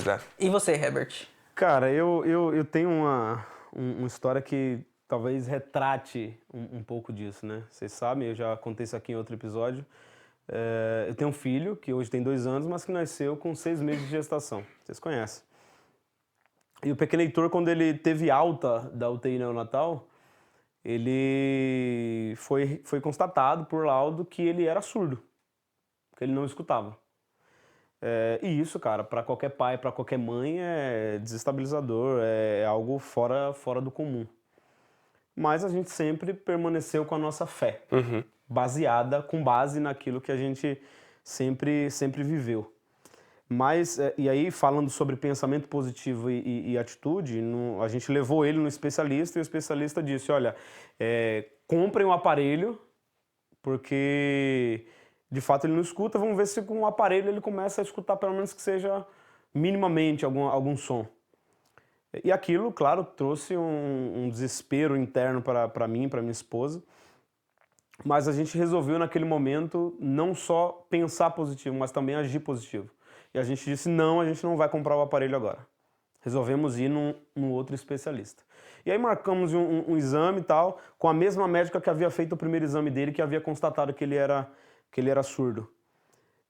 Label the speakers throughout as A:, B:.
A: coisa.
B: E você, Herbert?
C: Cara, eu tenho uma história que talvez retrate um pouco disso, né? Vocês sabem, eu já contei isso aqui em outro episódio. Eu tenho um filho que hoje tem 2 anos, mas que nasceu com 6 meses de gestação. Vocês conhecem. E o pequeno Heitor, quando ele teve alta da UTI neonatal, ele foi constatado por laudo que ele era surdo, que ele não escutava. E isso, cara, para qualquer pai, para qualquer mãe é desestabilizador, é algo fora do comum. Mas a gente sempre permaneceu com a nossa fé, com base naquilo que a gente sempre viveu. Mas, e aí, falando sobre pensamento positivo e atitude, a gente levou ele no especialista e o especialista disse, olha, comprem um aparelho, porque de fato ele não escuta, vamos ver se com o aparelho ele começa a escutar, pelo menos que seja minimamente algum som. E aquilo, claro, trouxe um desespero interno para mim, para minha esposa, mas a gente resolveu naquele momento não só pensar positivo, mas também agir positivo. E a gente disse, não, a gente não vai comprar o aparelho agora. Resolvemos ir num outro especialista. E aí marcamos um exame e tal, com a mesma médica que havia feito o primeiro exame dele, que havia constatado que ele era surdo.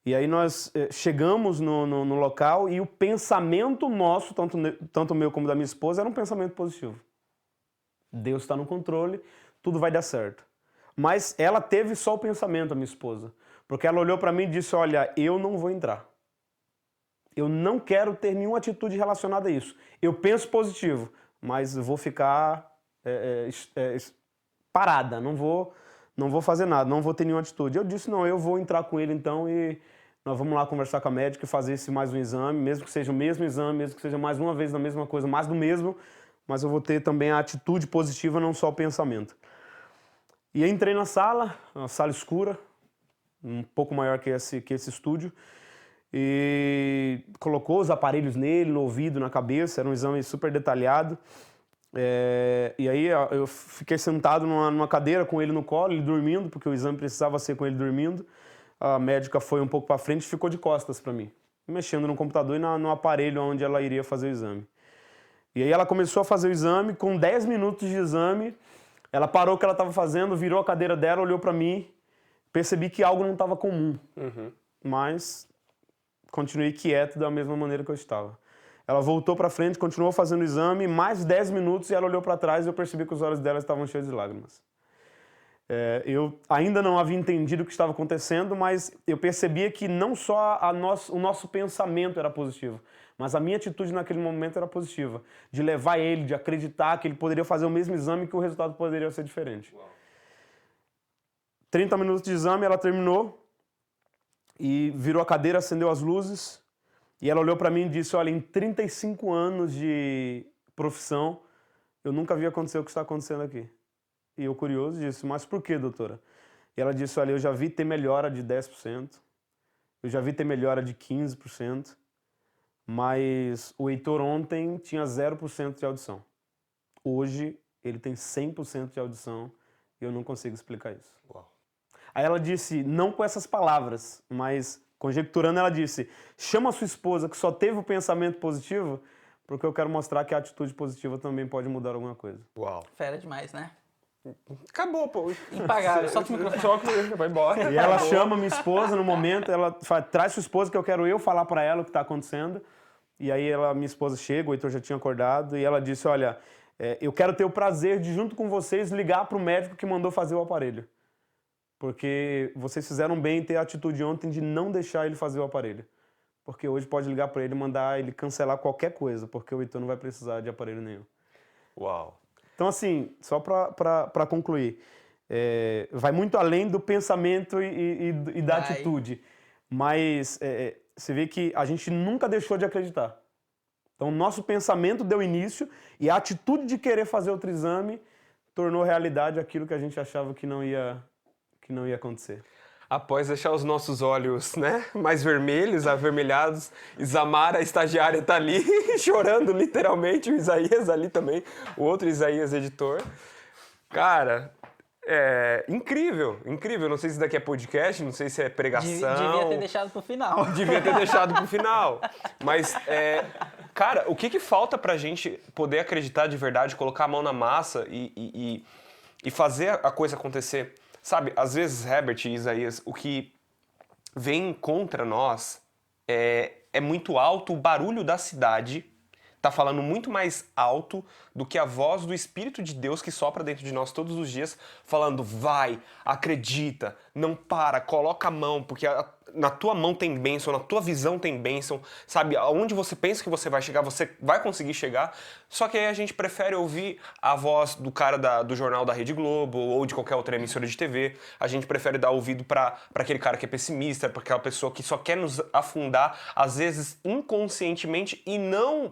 C: E aí nós chegamos no local e o pensamento nosso, tanto meu como da minha esposa, era um pensamento positivo. Deus está no controle, tudo vai dar certo. Mas ela teve só o pensamento, a minha esposa. Porque ela olhou para mim e disse, olha, eu não vou entrar. Eu não quero ter nenhuma atitude relacionada a isso. Eu penso positivo, mas vou ficar parada, não vou fazer nada, não vou ter nenhuma atitude. Eu disse, não, eu vou entrar com ele então e nós vamos lá conversar com a médica e fazer mais um exame, mesmo que seja o mesmo exame, mesmo que seja mais uma vez na mesma coisa, mais do mesmo, mas eu vou ter também a atitude positiva, não só o pensamento. E aí entrei na sala, uma sala escura, um pouco maior que esse estúdio, e colocou os aparelhos nele, no ouvido, na cabeça, era um exame super detalhado. E aí eu fiquei sentado numa cadeira com ele no colo, ele dormindo, porque o exame precisava ser com ele dormindo. A médica foi um pouco para frente e ficou de costas para mim, mexendo no computador e no aparelho onde ela iria fazer o exame. E aí ela começou a fazer o exame, com 10 minutos de exame, ela parou o que ela estava fazendo, virou a cadeira dela, olhou para mim, percebi que algo não estava comum, mas continuei quieto da mesma maneira que eu estava. Ela voltou para frente, continuou fazendo o exame, mais 10 minutos e ela olhou para trás e eu percebi que os olhos dela estavam cheios de lágrimas. Eu ainda não havia entendido o que estava acontecendo, mas eu percebia que não só o nosso pensamento era positivo, mas a minha atitude naquele momento era positiva, de levar ele, de acreditar que ele poderia fazer o mesmo exame e que o resultado poderia ser diferente. Uau. 30 minutos de exame, ela terminou e virou a cadeira, acendeu as luzes e ela olhou para mim e disse, olha, em 35 anos de profissão, eu nunca vi acontecer o que está acontecendo aqui. E eu, curioso, disse, mas por que, doutora? E ela disse, olha, eu já vi ter melhora de 10%, eu já vi ter melhora de 15%, mas o Heitor ontem tinha 0% de audição. Hoje ele tem 100% de audição e eu não consigo explicar isso. Uau. Aí ela disse, não com essas palavras, mas conjecturando, ela disse, chama a sua esposa que só teve o pensamento positivo, porque eu quero mostrar que a atitude positiva também pode mudar alguma coisa.
A: Uau.
B: Fera demais, né?
A: Acabou, pô.
B: Impagável, solta o microfone.
A: Só vai embora.
C: E ela chama minha esposa no momento, ela fala, traz sua esposa que eu quero falar para ela o que está acontecendo. E aí minha esposa chega, o Heitor já tinha acordado, e ela disse, olha, eu quero ter o prazer de, junto com vocês, ligar para o médico que mandou fazer o aparelho. Porque vocês fizeram bem em ter a atitude ontem de não deixar ele fazer o aparelho. Porque hoje pode ligar para ele e mandar ele cancelar qualquer coisa, porque o Heitor não vai precisar de aparelho nenhum.
A: Uau.
C: Então, assim, só para concluir, vai muito além do pensamento e da atitude. Mas você vê que a gente nunca deixou de acreditar. Então, o nosso pensamento deu início e a atitude de querer fazer outro exame tornou realidade aquilo que a gente achava que não ia acontecer.
A: Após deixar os nossos olhos, né, mais vermelhos, avermelhados, Isamara, a estagiária, tá ali chorando literalmente, o Isaías ali também, o outro Isaías, editor. Cara, Incrível, incrível. Não sei se daqui é podcast, não sei se é pregação.
B: Devia ter deixado pro final.
A: Devia ter deixado pro final. Mas, cara, o que falta pra gente poder acreditar de verdade, colocar a mão na massa e fazer a coisa acontecer? Sabe, às vezes, Herbert e Isaías, o que vem contra nós é muito alto, o barulho da cidade tá falando muito mais alto do que a voz do Espírito de Deus que sopra dentro de nós todos os dias, falando, vai, acredita, não para, coloca a mão, porque na tua mão tem bênção, na tua visão tem bênção, sabe? Aonde você pensa que você vai conseguir chegar, só que aí a gente prefere ouvir a voz do cara do jornal da Rede Globo ou de qualquer outra emissora de TV, a gente prefere dar ouvido para aquele cara que é pessimista, para aquela pessoa que só quer nos afundar, às vezes inconscientemente, e não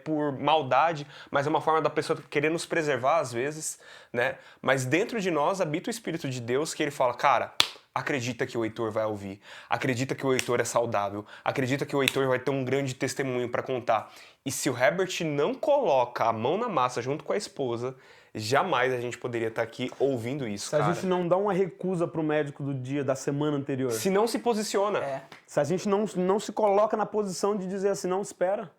A: por maldade, mas é uma forma da pessoa querer nos preservar às vezes, né? Mas dentro de nós habita o Espírito de Deus que ele fala, cara, acredita que o Heitor vai ouvir, acredita que o Heitor é saudável, acredita que o Heitor vai ter um grande testemunho para contar. E se o Herbert não coloca a mão na massa junto com a esposa, jamais a gente poderia estar aqui ouvindo isso,
C: cara. Se a gente não dá uma recusa pro médico do dia, da semana anterior.
A: Se não se posiciona.
C: Se a gente não se coloca na posição de dizer assim, não, espera.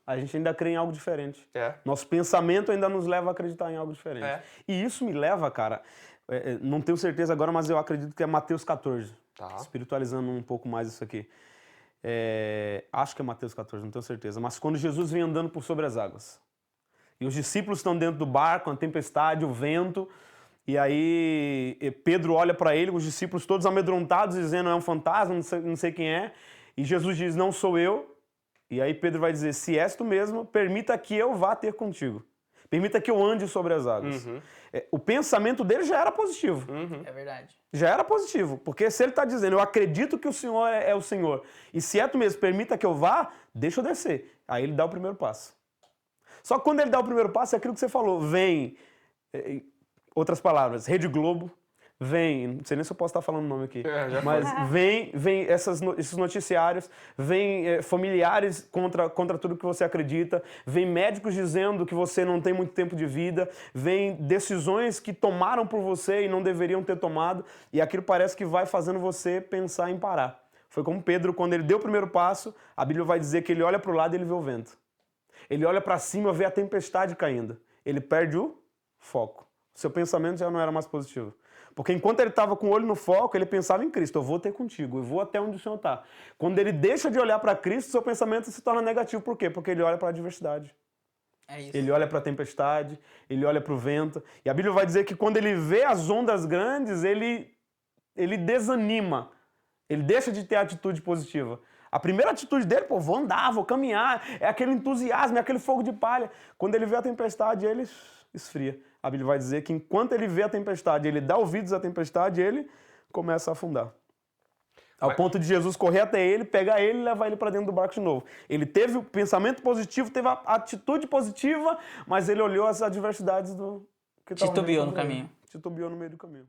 C: A gente ainda crê em algo diferente. Nosso pensamento ainda nos leva a acreditar em algo diferente. E isso me leva, cara, não tenho certeza agora, mas eu acredito que é Mateus 14.
A: Tá.
C: Espiritualizando um pouco mais isso aqui. Acho que é Mateus 14, não tenho certeza. Mas quando Jesus vem andando por sobre as águas. E os discípulos estão dentro do barco, a tempestade, o vento. E aí Pedro olha para ele, os discípulos todos amedrontados, dizendo, é um fantasma, não sei quem é. E Jesus diz, não sou eu. E aí Pedro vai dizer, se és tu mesmo, permita que eu vá ter contigo. Permita que eu ande sobre as águas. O pensamento dele já era positivo.
B: É verdade.
C: Já era positivo. Porque se ele está dizendo, eu acredito que o Senhor é o Senhor, e se é tu mesmo, permita que eu vá, deixa eu descer. Aí ele dá o primeiro passo. Só que quando ele dá o primeiro passo, é aquilo que você falou. Vem, outras palavras, Rede Globo, vem, não sei nem se eu posso estar falando o nome aqui, mas vem esses noticiários, vem familiares contra tudo que você acredita, vem médicos dizendo que você não tem muito tempo de vida, vem decisões que tomaram por você e não deveriam ter tomado, e aquilo parece que vai fazendo você pensar em parar. Foi como Pedro, quando ele deu o primeiro passo, a Bíblia vai dizer que ele olha para o lado e ele vê o vento. Ele olha para cima e vê a tempestade caindo. Ele perde o foco. Seu pensamento já não era mais positivo. Porque enquanto ele estava com o olho no foco, ele pensava em Cristo. Eu vou ter contigo, eu vou até onde o Senhor está. Quando ele deixa de olhar para Cristo, seu pensamento se torna negativo. Por quê? Porque ele olha para a adversidade.
B: É isso.
C: Ele olha para a tempestade, ele olha para o vento. E a Bíblia vai dizer que quando ele vê as ondas grandes, ele desanima. Ele deixa de ter atitude positiva. A primeira atitude dele, vou andar, vou caminhar, é aquele entusiasmo, é aquele fogo de palha. Quando ele vê a tempestade, ele esfria. A Bíblia vai dizer que enquanto ele vê a tempestade, ele dá ouvidos à tempestade, ele começa a afundar. Ao ponto de Jesus correr até ele, pegar ele e levar ele para dentro do barco de novo. Ele teve o pensamento positivo, teve a atitude positiva, mas ele olhou as adversidades do que
B: titubeou no caminho.
C: Titubeou no meio do caminho.